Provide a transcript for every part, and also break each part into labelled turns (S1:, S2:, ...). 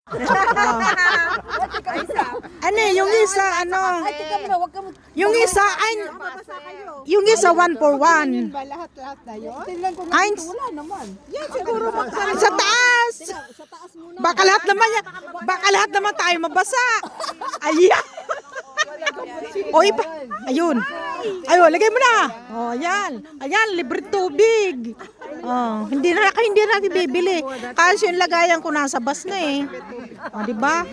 S1: Ano yung isa, ano? Yung isa, ay, yung isa 1 for 1.
S2: Lahat na yun?
S1: Eins.
S2: Wala naman.
S1: Yan, siguro sa taas. Baka lahat naman tayo mabasa. Ayan. O, ayun. Ayun, lagay mo na. Oh, ayan. Ayan, libre tubig. Oh, hindi natin bibili. Kasi yung lagayan ko nasa bus na eh. O, di ba?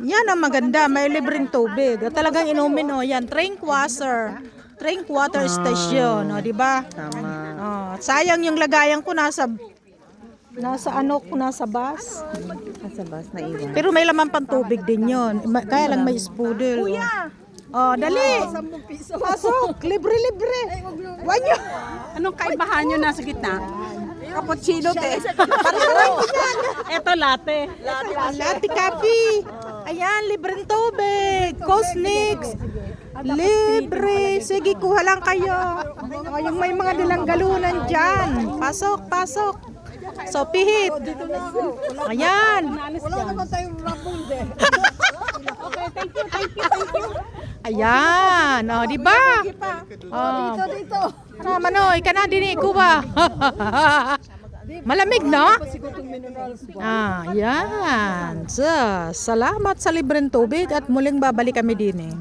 S1: Yan ang maganda, may libreng tubig. Talagang inumin yan, drink water station, o, di ba?
S3: Tama.
S1: Oh, sayang yung lagayan ko nasa bus.
S3: Sa bus na iwan.
S1: Pero may laman pang tubig din yon. Kaya lang may spoodle. Oh, dali. Pasok, libre. Wanyo.
S2: Anong kaibahan nyo nasa gitna? Cappuccino, te.
S3: Ito latte.
S1: Latte coffee. Ayan, libreng tubig. Cosmix. Libre. Sige, kuha lang kayo. O, yung may mga dilang galunan dyan. Pasok. So, pihit. Ayan.
S2: Wala naman tayong rapong, de. Okay, thank you.
S1: Ayan. O, di ba? Oh.
S2: Dito.
S1: Manoy, ka na din ko ba? Malamig, no? Yan. So, salamat sa libreng tubig at muling babalik kami din eh.